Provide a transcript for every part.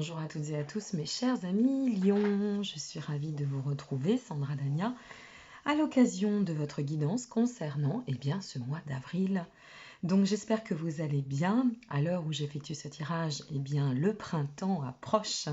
Bonjour à toutes et à tous mes chers amis Lion, je suis ravie de vous retrouver, Sandra Dania, à l'occasion de votre guidance concernant ce mois d'avril. Donc j'espère que vous allez bien. À l'heure où j'effectue ce tirage, le printemps approche.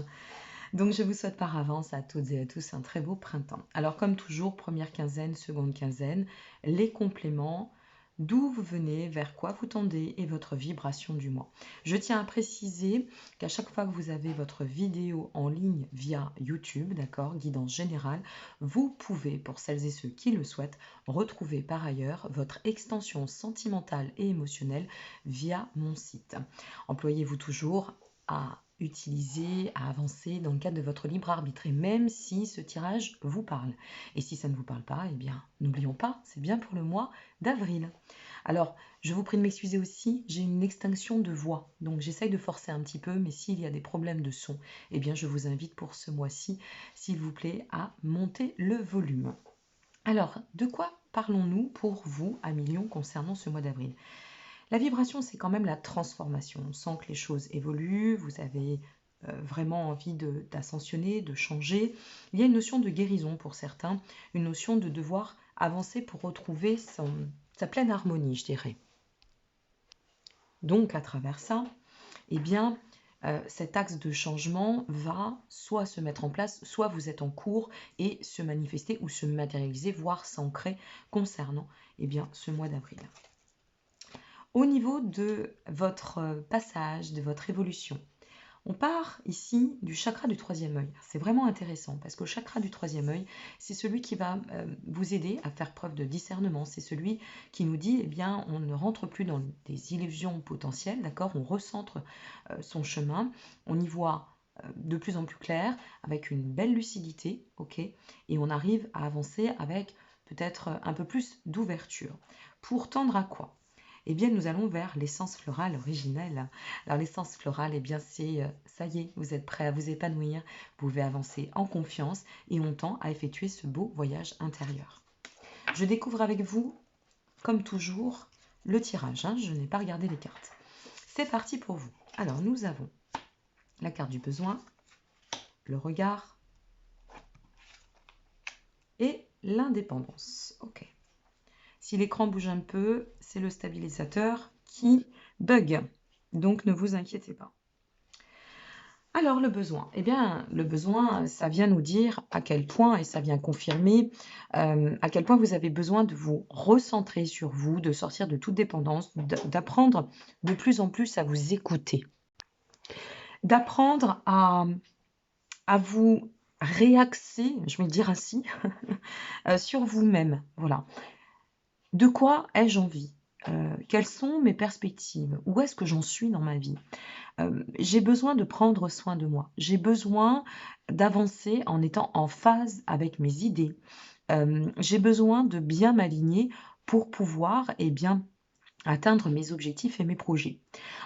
Donc je vous souhaite par avance à toutes et à tous un très beau printemps. Alors comme toujours, première quinzaine, seconde quinzaine, les compléments, d'où vous venez, vers quoi vous tendez et votre vibration du mois. Je tiens à préciser qu'à chaque fois que vous avez votre vidéo en ligne via YouTube, d'accord, guidance générale, vous pouvez, pour celles et ceux qui le souhaitent, retrouver par ailleurs votre extension sentimentale et émotionnelle via mon site. Employez-vous toujours à utiliser, à avancer dans le cadre de votre libre arbitre, et même si ce tirage vous parle. Et si ça ne vous parle pas, n'oublions pas, c'est bien pour le mois d'avril. Alors, je vous prie de m'excuser aussi, j'ai une extinction de voix, donc j'essaye de forcer un petit peu, mais s'il y a des problèmes de son, je vous invite pour ce mois-ci, s'il vous plaît, à monter le volume. Alors, de quoi parlons-nous pour vous, à Lion, concernant ce mois d'avril ? La vibration, c'est quand même la transformation. On sent que les choses évoluent, vous avez vraiment envie d'ascensionner, de changer. Il y a une notion de guérison pour certains, une notion de devoir avancer pour retrouver sa pleine harmonie, je dirais. Donc, à travers ça, cet axe de changement va soit se mettre en place, soit vous êtes en cours et se manifester ou se matérialiser, voire s'ancrer concernant ce mois d'avril. Au niveau de votre passage, de votre évolution, on part ici du chakra du troisième œil. C'est vraiment intéressant parce que le chakra du troisième œil, c'est celui qui va vous aider à faire preuve de discernement. C'est celui qui nous dit, on ne rentre plus dans des illusions potentielles, d'accord ? On recentre son chemin, on y voit de plus en plus clair, avec une belle lucidité, ok ? Et on arrive à avancer avec peut-être un peu plus d'ouverture. Pour tendre à quoi ? Nous allons vers l'essence florale originelle. Alors l'essence florale, c'est ça y est, vous êtes prêt à vous épanouir, vous pouvez avancer en confiance et on tend à effectuer ce beau voyage intérieur. Je découvre avec vous, comme toujours, le tirage. Je n'ai pas regardé les cartes. C'est parti pour vous. Alors nous avons la carte du besoin, le regard et l'indépendance. Ok. Si l'écran bouge un peu, c'est le stabilisateur qui bug. Donc, ne vous inquiétez pas. Alors, le besoin. Le besoin, ça vient nous dire à quel point, et ça vient confirmer, à quel point vous avez besoin de vous recentrer sur vous, de sortir de toute dépendance, d'apprendre de plus en plus à vous écouter. D'apprendre à vous réaxer, je vais le dire ainsi, sur vous-même. Voilà. De quoi ai-je envie ? Quelles sont mes perspectives ? Où est-ce que j'en suis dans ma vie ? J'ai besoin de prendre soin de moi. J'ai besoin d'avancer en étant en phase avec mes idées. J'ai besoin de bien m'aligner pour pouvoir atteindre mes objectifs et mes projets.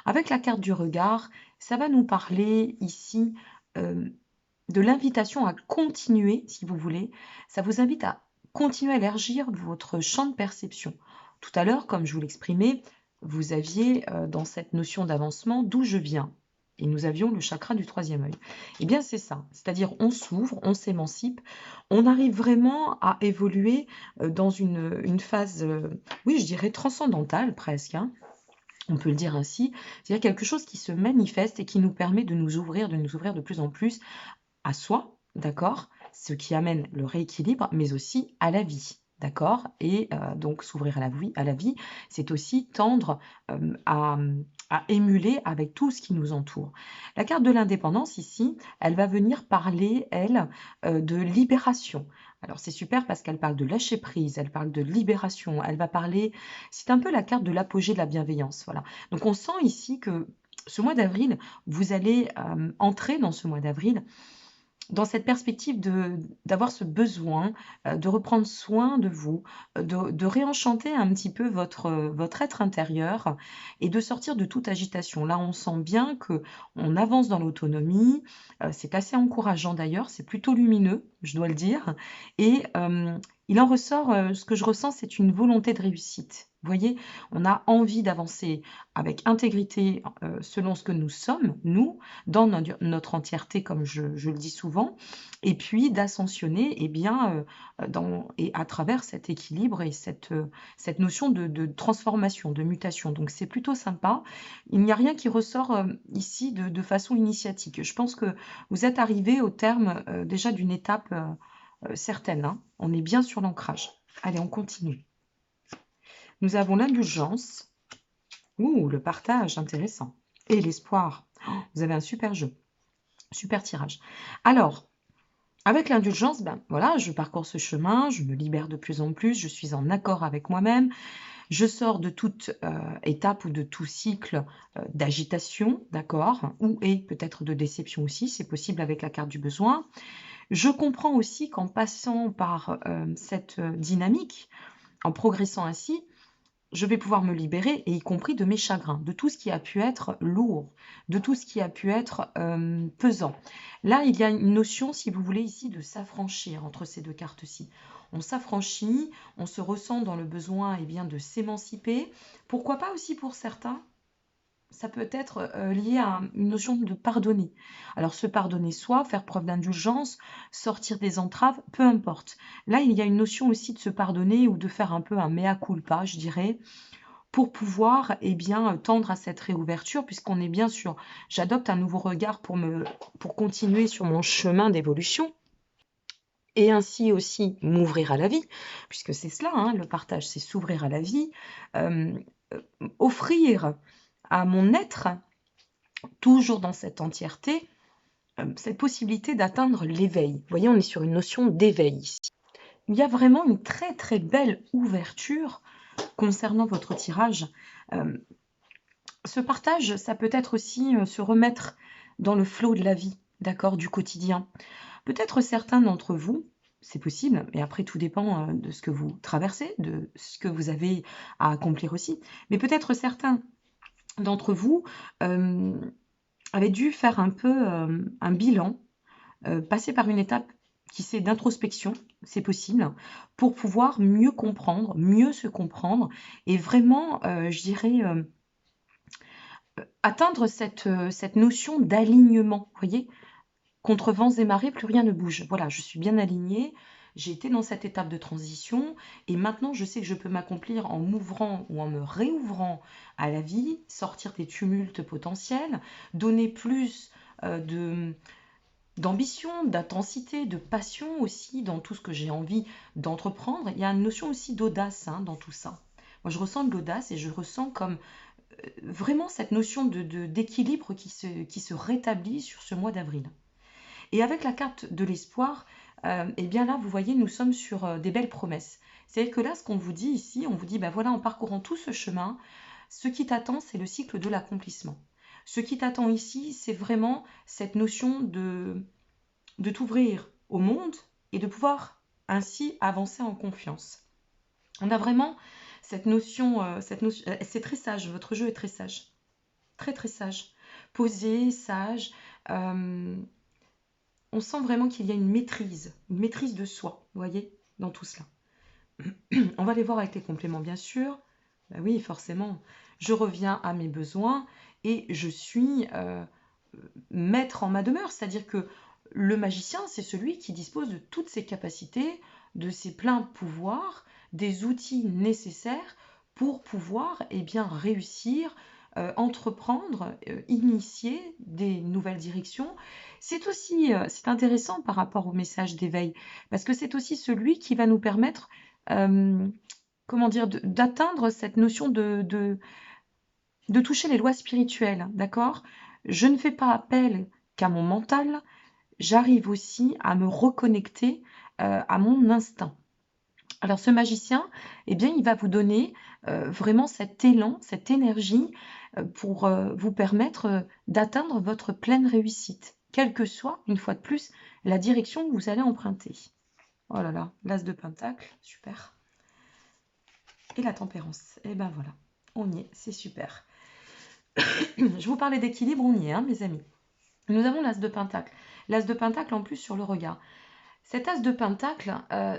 Avec la carte du regard, ça va nous parler ici de l'invitation à continuer, si vous voulez. Ça vous invite à continuer à élargir votre champ de perception. Tout à l'heure, comme je vous l'exprimais, vous aviez dans cette notion d'avancement d'où je viens. Et nous avions le chakra du troisième œil. C'est ça. C'est-à-dire, on s'ouvre, on s'émancipe, on arrive vraiment à évoluer dans une phase, oui, je dirais transcendantale presque. On peut le dire ainsi. C'est-à-dire quelque chose qui se manifeste et qui nous permet de nous ouvrir de plus en plus à soi, d'accord ? Ce qui amène le rééquilibre, mais aussi à la vie, d'accord ? Et donc s'ouvrir à la vie, c'est aussi tendre à émuler avec tout ce qui nous entoure. La carte de l'indépendance ici, elle va venir parler, elle, de libération. Alors c'est super parce qu'elle parle de lâcher prise, elle parle de libération, elle va parler, c'est un peu la carte de l'apogée de la bienveillance, voilà. Donc on sent ici que ce mois d'avril, vous allez entrer dans ce mois d'avril dans cette perspective d'avoir ce besoin de reprendre soin de vous, de réenchanter un petit peu votre être intérieur et de sortir de toute agitation. Là, on sent bien qu'on avance dans l'autonomie, c'est assez encourageant d'ailleurs, c'est plutôt lumineux, je dois le dire, et il en ressort, ce que je ressens, c'est une volonté de réussite. Vous voyez, on a envie d'avancer avec intégrité selon ce que nous sommes, nous, dans notre entièreté, comme je le dis souvent, et puis d'ascensionner eh bien, et à travers cet équilibre et cette notion de transformation, de mutation. Donc c'est plutôt sympa. Il n'y a rien qui ressort ici de façon initiatique. Je pense que vous êtes arrivé au terme déjà d'une étape certaine, hein. On est bien sur l'ancrage. Allez, on continue. Nous avons l'indulgence. Ouh, le partage, intéressant. Et l'espoir. Oh, vous avez un super jeu. Super tirage. Alors, avec l'indulgence, ben voilà, je parcours ce chemin, je me libère de plus en plus, je suis en accord avec moi-même, je sors de toute étape ou de tout cycle d'agitation, d'accord, ou et peut-être de déception aussi, c'est possible avec la carte du besoin. Je comprends aussi qu'en passant par cette dynamique, en progressant ainsi, je vais pouvoir me libérer, et y compris de mes chagrins, de tout ce qui a pu être lourd, de tout ce qui a pu être pesant. Là, il y a une notion, si vous voulez, ici, de s'affranchir entre ces deux cartes-ci. On s'affranchit, on se ressent dans le besoin eh bien, de s'émanciper. Pourquoi pas aussi pour certains, ça peut être lié à une notion de pardonner. Alors se pardonner soi, faire preuve d'indulgence, sortir des entraves, peu importe. Là, il y a une notion aussi de se pardonner ou de faire un peu un mea culpa, je dirais, pour pouvoir eh bien, tendre à cette réouverture, puisqu'on est bien sûr, j'adopte un nouveau regard pour continuer sur mon chemin d'évolution, et ainsi aussi m'ouvrir à la vie, puisque c'est cela, hein, le partage, c'est s'ouvrir à la vie, euh, offrir à mon être, toujours dans cette entièreté, cette possibilité d'atteindre l'éveil. Vous voyez, on est sur une notion d'éveil ici. Il y a vraiment une très très belle ouverture concernant votre tirage. Ce partage, ça peut être aussi se remettre dans le flot de la vie, d'accord, du quotidien. Peut-être certains d'entre vous, c'est possible, et après tout dépend de ce que vous traversez, de ce que vous avez à accomplir aussi, mais peut-être certains d'entre vous avaient dû faire un peu un bilan, passer par une étape qui c'est d'introspection, c'est possible, pour pouvoir mieux comprendre, mieux se comprendre, et vraiment, je dirais, atteindre cette notion d'alignement. Vous voyez, contre vents et marées, plus rien ne bouge. Voilà, je suis bien alignée, j'ai été dans cette étape de transition, et maintenant je sais que je peux m'accomplir en m'ouvrant ou en me réouvrant à la vie, sortir des tumultes potentiels, donner plus d'ambition, d'intensité, de passion aussi dans tout ce que j'ai envie d'entreprendre. Il y a une notion aussi d'audace dans tout ça. Moi, je ressens de l'audace et je ressens comme vraiment cette notion d'équilibre qui se rétablit sur ce mois d'avril. Et avec la carte de l'espoir, eh bien là, vous voyez, nous sommes sur des belles promesses. C'est-à-dire que là, ce qu'on vous dit ici, on vous dit, ben voilà, en parcourant tout ce chemin, ce qui t'attend, c'est le cycle de l'accomplissement. Ce qui t'attend ici, c'est vraiment cette notion de t'ouvrir au monde et de pouvoir ainsi avancer en confiance. On a vraiment cette notion, c'est très sage, votre jeu est très sage, très très sage, posé, sage. On sent vraiment qu'il y a une maîtrise de soi, vous voyez, dans tout cela. On va les voir avec les compléments, bien sûr. Ben oui, forcément. Je reviens à mes besoins et je suis maître en ma demeure. C'est-à-dire que le magicien, c'est celui qui dispose de toutes ses capacités, de ses pleins pouvoirs, des outils nécessaires pour pouvoir eh bien, réussir, entreprendre, initier des nouvelles directions. C'est aussi c'est intéressant par rapport au message d'éveil, parce que c'est aussi celui qui va nous permettre comment dire, d'atteindre cette notion de toucher les lois spirituelles, d'accord? Je ne fais pas appel qu'à mon mental, j'arrive aussi à me reconnecter à mon instinct. Alors ce magicien, eh bien, il va vous donner vraiment cet élan, cette énergie pour vous permettre d'atteindre votre pleine réussite, quelle que soit, une fois de plus, la direction que vous allez emprunter. Oh là là, l'as de pentacle, super. Et la tempérance, et ben voilà, on y est, c'est super. Je vous parlais d'équilibre, on y est, mes amis. Nous avons l'as de pentacle. L'as de pentacle en plus sur le regard. Cet as de pentacle,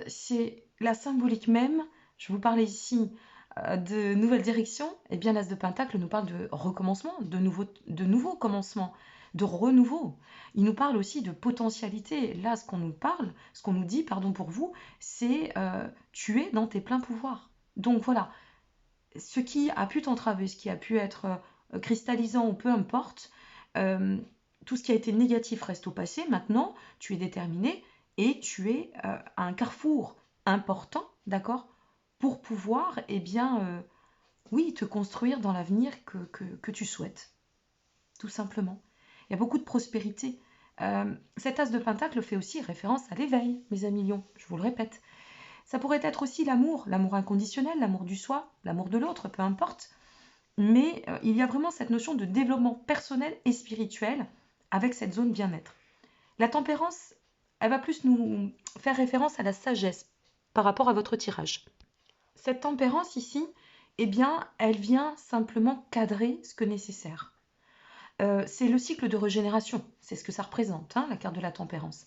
c'est la symbolique même. Je vous parlais ici de nouvelles directions, eh bien l'As de Pentacle nous parle de recommencement, de nouveaux commencements, de renouveau. Il nous parle aussi de potentialité. Là, ce qu'on nous dit, pardon pour vous, c'est tu es dans tes pleins pouvoirs. Donc voilà, ce qui a pu t'entraver, ce qui a pu être cristallisant ou peu importe, euh, tout ce qui a été négatif reste au passé. Maintenant, tu es déterminé et tu es à un carrefour important, d'accord, pour pouvoir, eh bien, oui, te construire dans l'avenir que tu souhaites, tout simplement. Il y a beaucoup de prospérité. Cet as de Pentacle fait aussi référence à l'éveil, mes amis lions, je vous le répète. Ça pourrait être aussi l'amour inconditionnel, l'amour du soi, l'amour de l'autre, peu importe. Mais il y a vraiment cette notion de développement personnel et spirituel avec cette zone bien-être. La tempérance, elle va plus nous faire référence à la sagesse par rapport à votre tirage. Cette tempérance ici, eh bien, elle vient simplement cadrer ce que nécessaire. C'est le cycle de régénération, c'est ce que ça représente, hein, la carte de la tempérance.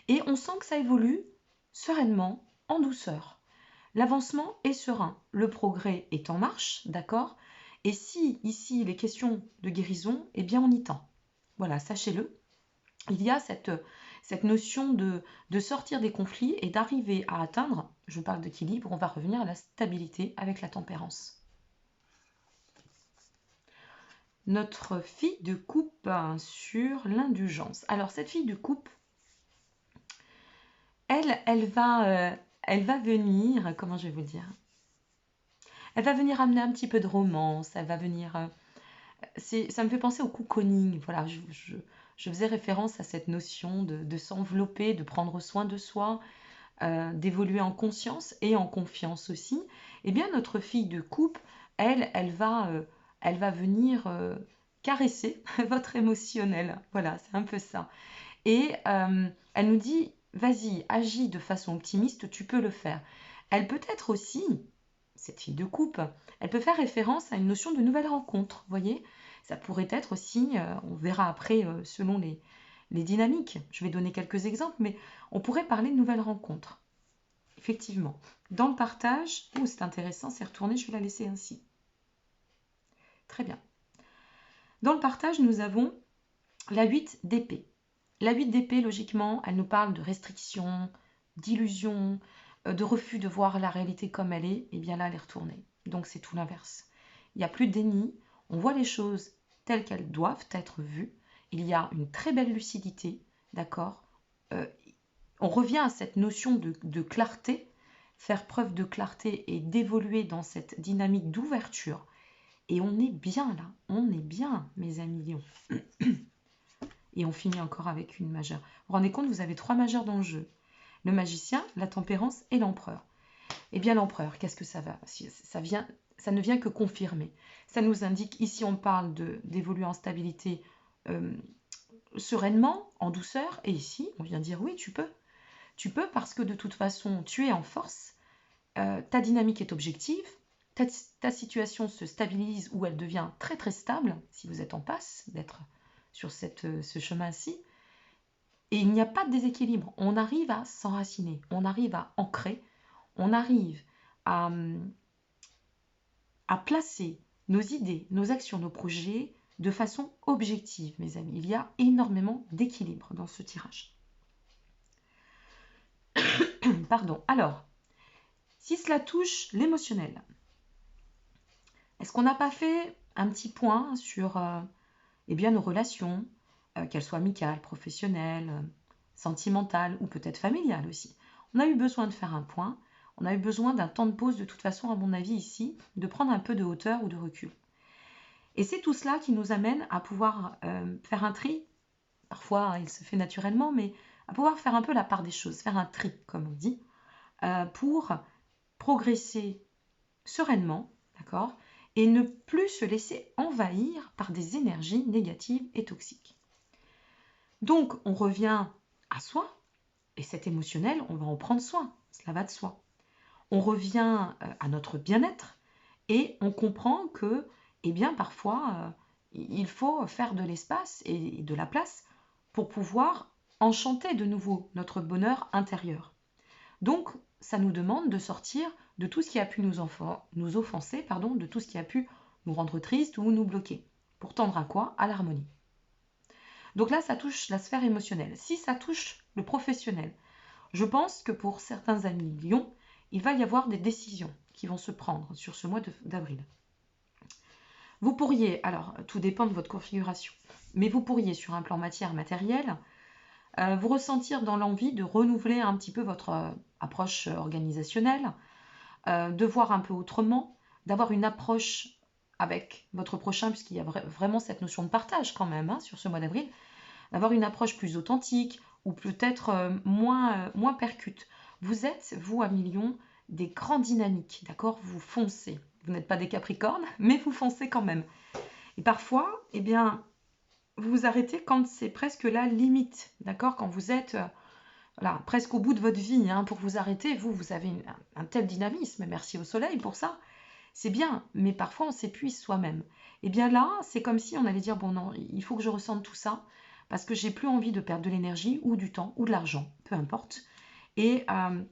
Et on sent que ça évolue sereinement, en douceur. L'avancement est serein, le progrès est en marche, d'accord. Et si ici il est question de guérison, eh bien on y tend. Voilà, sachez-le. Il y a cette notion de sortir des conflits et d'arriver à atteindre, je parle d'équilibre, on va revenir à la stabilité avec la tempérance. Notre fille de coupe sur l'indulgence. Alors cette fille de coupe, elle va venir, comment je vais vous dire, elle va venir amener un petit peu de romance, elle va venir, ça me fait penser au cocooning, voilà, je faisais référence à cette notion de s'envelopper, de prendre soin de soi, d'évoluer en conscience et en confiance aussi. Eh bien notre fille de coupe, elle va venir caresser votre émotionnel, voilà, c'est un peu ça. Et elle nous dit, vas-y, agis de façon optimiste, tu peux le faire. Elle peut être aussi, cette fille de coupe, elle peut faire référence à une notion de nouvelle rencontre, vous voyez. Ça pourrait être aussi, on verra après selon les dynamiques. Je vais donner quelques exemples, mais on pourrait parler de nouvelles rencontres. Effectivement. Dans le partage, c'est intéressant, c'est retourné, je vais la laisser ainsi. Très bien. Dans le partage, nous avons la 8 d'épée. La 8 d'épée, logiquement, elle nous parle de restrictions, d'illusions, de refus de voir la réalité comme elle est. Et bien là, elle est retournée. Donc c'est tout l'inverse. Il n'y a plus de déni, on voit les choses telles qu'elles doivent être vues. Il y a une très belle lucidité, d'accord. On revient à cette notion de clarté, faire preuve de clarté et d'évoluer dans cette dynamique d'ouverture. Et on est bien là, on est bien, mes amis lions. Et on finit encore avec une majeure. Vous vous rendez compte, vous avez 3 majeurs dans le jeu. Le magicien, la tempérance et l'empereur. Eh bien l'empereur, qu'est-ce que ça va ça ne vient que confirmer. Ça nous indique, ici on parle d'évoluer en stabilité sereinement, en douceur. Et ici, on vient dire oui, tu peux. Tu peux parce que de toute façon, tu es en force, ta dynamique est objective, ta situation se stabilise ou elle devient très très stable, si vous êtes en passe d'être sur ce chemin-ci. Et il n'y a pas de déséquilibre. On arrive à s'enraciner, on arrive à ancrer, on arrive à placer nos idées, nos actions, nos projets de façon objective, mes amis. Il y a énormément d'équilibre dans ce tirage. Pardon. Alors, si cela touche l'émotionnel, est-ce qu'on n'a pas fait un petit point sur eh bien, nos relations, qu'elles soient amicales, professionnelles, sentimentales ou peut-être familiales aussi? On a eu besoin de faire un point, on a eu besoin d'un temps de pause de toute façon, à mon avis ici, de prendre un peu de hauteur ou de recul. Et c'est tout cela qui nous amène à pouvoir faire un tri. Parfois, il se fait naturellement, mais à pouvoir faire un peu la part des choses, faire un tri, comme on dit, pour progresser sereinement, d'accord, et ne plus se laisser envahir par des énergies négatives et toxiques. Donc, on revient à soi, et cet émotionnel, on va en prendre soin, cela va de soi. On revient à notre bien-être, et on comprend que, eh bien, parfois, il faut faire de l'espace et de la place pour pouvoir enchanter de nouveau notre bonheur intérieur. Donc, ça nous demande de sortir de tout ce qui a pu nous offenser, pardon, de tout ce qui a pu nous rendre tristes ou nous bloquer. Pour tendre à quoi? À l'harmonie. Donc là, ça touche la sphère émotionnelle. Si ça touche le professionnel, je pense que pour certains amis Lion, il va y avoir des décisions qui vont se prendre sur ce mois d'avril. Vous pourriez, alors tout dépend de votre configuration, mais vous pourriez sur un plan matière matériel, vous ressentir dans l'envie de renouveler un petit peu votre approche organisationnelle, de voir un peu autrement, d'avoir une approche avec votre prochain, puisqu'il y a vraiment cette notion de partage quand même hein, sur ce mois d'avril, d'avoir une approche plus authentique ou peut-être moins percute. Vous êtes, vous, à Lion, des grands dynamiques, d'accord? Vous foncez. Vous n'êtes pas des capricornes, mais vous foncez quand même. Et parfois, eh bien, vous vous arrêtez quand c'est presque la limite, d'accord? Quand vous êtes voilà, presque au bout de votre vie, hein, pour vous arrêter, vous avez un tel dynamisme, merci au soleil pour ça, c'est bien, mais parfois on s'épuise soi-même. Et bien là, c'est comme si on allait dire, bon non, il faut que je ressente tout ça, parce que j'ai plus envie de perdre de l'énergie, ou du temps, ou de l'argent, peu importe. Et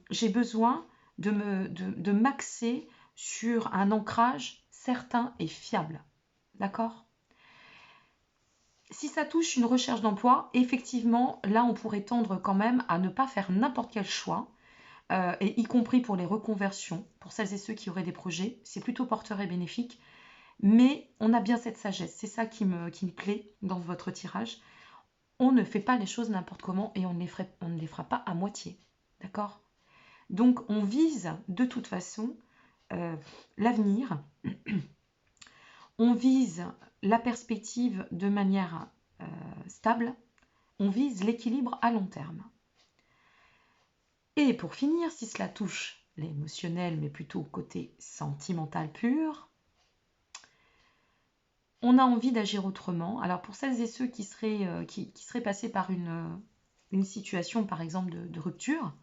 j'ai besoin de m'axer sur un ancrage certain et fiable. D'accord? Si ça touche une recherche d'emploi, effectivement, là, on pourrait tendre quand même à ne pas faire n'importe quel choix, et y compris pour les reconversions, pour celles et ceux qui auraient des projets, c'est plutôt porteur et bénéfique, mais on a bien cette sagesse, c'est ça qui me plaît dans votre tirage. On ne fait pas les choses n'importe comment et on ne les fera pas à moitié, d'accord? Donc on vise de toute façon l'avenir, on vise la perspective de manière stable, on vise l'équilibre à long terme. Et pour finir, si cela touche l'émotionnel, mais plutôt côté sentimental pur, on a envie d'agir autrement. Alors pour celles et ceux qui seraient passés par une situation, par exemple, de rupture,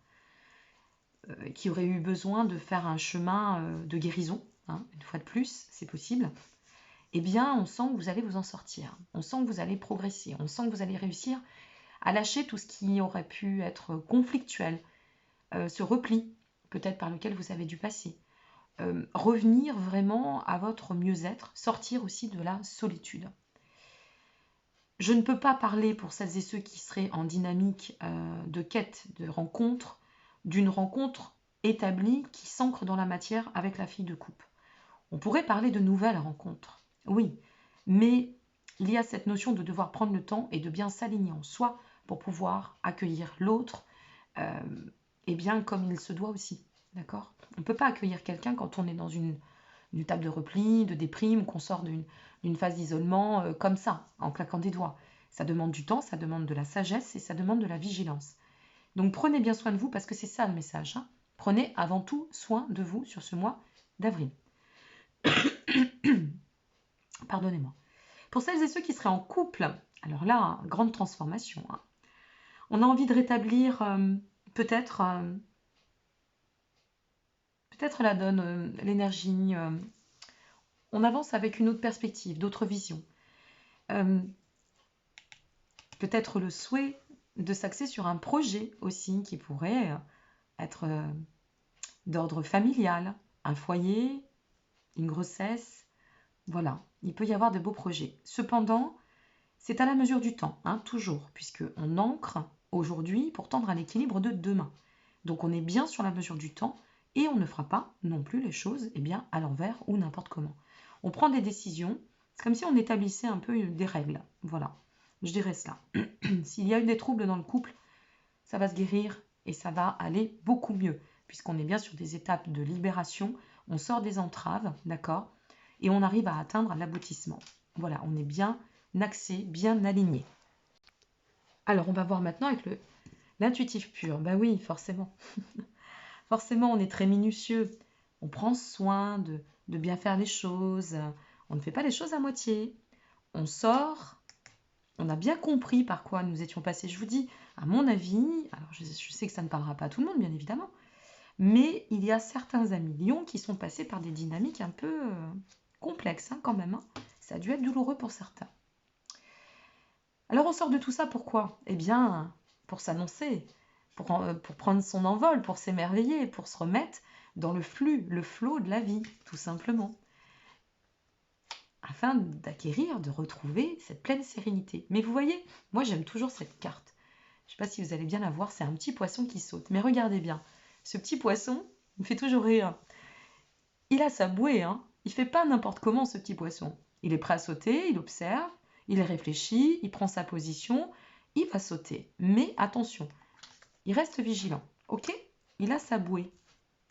qui auraient eu besoin de faire un chemin de guérison, hein, une fois de plus, c'est possible, eh bien, on sent que vous allez vous en sortir. On sent que vous allez progresser. On sent que vous allez réussir à lâcher tout ce qui aurait pu être conflictuel, ce repli, peut-être par lequel vous avez dû passer. Revenir vraiment à votre mieux-être, sortir aussi de la solitude. Je ne peux pas parler pour celles et ceux qui seraient en dynamique de quête, de rencontre, d'une rencontre établie qui s'ancre dans la matière avec la fille de coupe. On pourrait parler de nouvelles rencontres, oui, mais il y a cette notion de devoir prendre le temps et de bien s'aligner en soi pour pouvoir accueillir l'autre, et bien comme il se doit aussi, d'accord? On ne peut pas accueillir quelqu'un quand on est dans une table de repli, de déprime, qu'on sort d'une phase d'isolement comme ça, en claquant des doigts. Ça demande du temps, ça demande de la sagesse et ça demande de la vigilance. Donc prenez bien soin de vous parce que c'est ça le message. Hein. Prenez avant tout soin de vous sur ce mois d'avril. Pardonnez-moi. Pour celles et ceux qui seraient en couple, alors là, grande transformation. Hein. On a envie de rétablir peut-être la donne, l'énergie. On avance avec une autre perspective, d'autres visions. Peut-être le souhait de s'axer sur un projet aussi qui pourrait être d'ordre familial, un foyer, une grossesse. Voilà, il peut y avoir de beaux projets. Cependant, c'est à la mesure du temps, hein, toujours, puisqu'on ancre aujourd'hui pour tendre à l'équilibre de demain. Donc on est bien sur la mesure du temps et on ne fera pas non plus les choses bien, à l'envers ou n'importe comment. On prend des décisions, c'est comme si on établissait un peu des règles. Voilà, je dirais cela. S'il y a eu des troubles dans le couple, ça va se guérir et ça va aller beaucoup mieux, puisqu'on est bien sur des étapes de libération, on sort des entraves, d'accord, et on arrive à atteindre l'aboutissement. Voilà, on est bien axé, bien aligné. Alors, on va voir maintenant avec l'intuitif pur. Ben oui, forcément. Forcément, on est très minutieux. On prend soin de bien faire les choses. On ne fait pas les choses à moitié. On sort. On a bien compris par quoi nous étions passés. Je vous dis, à mon avis, alors je sais que ça ne parlera pas à tout le monde, bien évidemment, mais il y a certains amis Lion qui sont passés par des dynamiques un peu complexes hein, quand même. Hein. Ça a dû être douloureux pour certains. Alors on sort de tout ça pourquoi? Eh bien, pour s'annoncer, pour prendre son envol, pour s'émerveiller, pour se remettre dans le flux, le flot de la vie, tout simplement, afin d'acquérir, de retrouver cette pleine sérénité. Mais vous voyez, moi j'aime toujours cette carte. Je ne sais pas si vous allez bien la voir, c'est un petit poisson qui saute. Mais regardez bien, ce petit poisson, il me fait toujours rire. Il a sa bouée, hein. Il ne fait pas n'importe comment ce petit poisson. Il est prêt à sauter, il observe, il réfléchit, il prend sa position, il va sauter. Mais attention, il reste vigilant, ok? Il a sa bouée.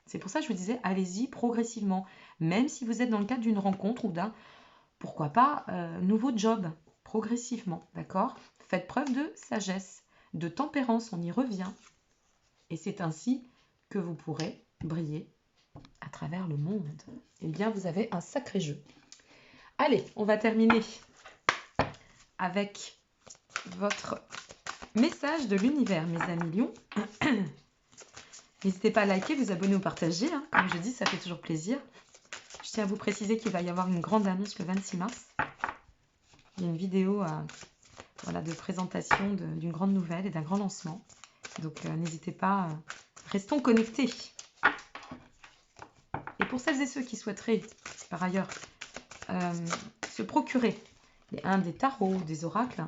C'est pour ça que je vous disais, allez-y progressivement. Même si vous êtes dans le cadre d'une rencontre ou d'un, pourquoi pas, nouveau job, progressivement, d'accord? Faites preuve de sagesse, de tempérance, on y revient. Et c'est ainsi que vous pourrez briller à travers le monde. Eh bien, vous avez un sacré jeu. Allez, on va terminer avec votre message de l'univers, mes amis lions. N'hésitez pas à liker, vous abonner ou partager. Hein. Comme je dis, ça fait toujours plaisir. Je tiens à vous préciser qu'il va y avoir une grande annonce le 26 mars. Il y a une vidéo voilà, de présentation d'une grande nouvelle et d'un grand lancement. Donc, n'hésitez pas, restons connectés. Et pour celles et ceux qui souhaiteraient, par ailleurs, se procurer des tarots, des oracles,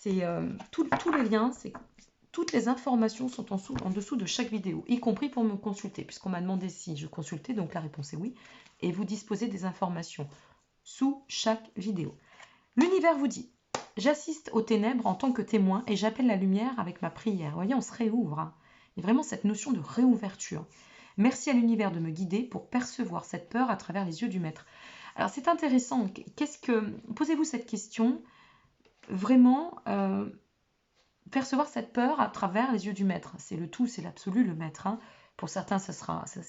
c'est tous les liens, toutes les informations sont en dessous de chaque vidéo, y compris pour me consulter, puisqu'on m'a demandé si je consultais, donc la réponse est oui. Et vous disposez des informations sous chaque vidéo. L'univers vous dit, j'assiste aux ténèbres en tant que témoin et j'appelle la lumière avec ma prière. Vous voyez, on se réouvre. Hein. Il y a vraiment cette notion de réouverture. Merci à l'univers de me guider pour percevoir cette peur à travers les yeux du maître. Alors c'est intéressant. Posez-vous cette question. Vraiment, percevoir cette peur à travers les yeux du maître. C'est le tout, c'est l'absolu, le maître. Hein. Pour certains,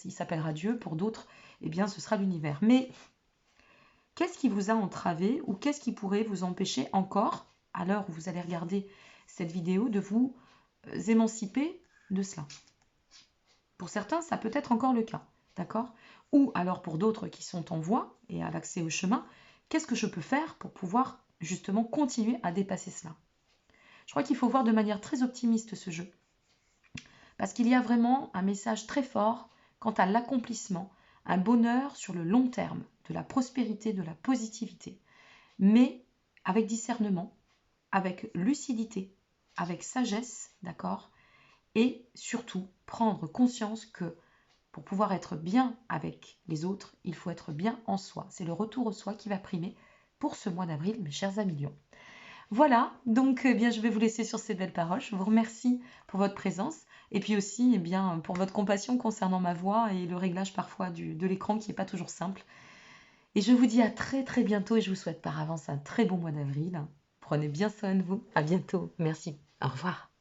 il s'appellera Dieu. Pour d'autres, eh bien, ce sera l'univers. Mais qu'est-ce qui vous a entravé ou qu'est-ce qui pourrait vous empêcher encore, à l'heure où vous allez regarder cette vidéo, de vous émanciper de cela? Pour certains, ça peut être encore le cas, d'accord? Ou alors pour d'autres qui sont en voie et à l'accès au chemin, qu'est-ce que je peux faire pour pouvoir justement continuer à dépasser cela? Je crois qu'il faut voir de manière très optimiste ce jeu. Parce qu'il y a vraiment un message très fort quant à l'accomplissement, un bonheur sur le long terme, de la prospérité, de la positivité. Mais avec discernement, avec lucidité, avec sagesse, d'accord? Et surtout, prendre conscience que pour pouvoir être bien avec les autres, il faut être bien en soi. C'est le retour au soi qui va primer pour ce mois d'avril, mes chers amis lions. Voilà, donc eh bien, je vais vous laisser sur ces belles paroles. Je vous remercie pour votre présence et puis aussi eh bien, pour votre compassion concernant ma voix et le réglage parfois de l'écran qui n'est pas toujours simple. Et je vous dis à très très bientôt et je vous souhaite par avance un très bon mois d'avril. Prenez bien soin de vous. À bientôt. Merci. Au revoir.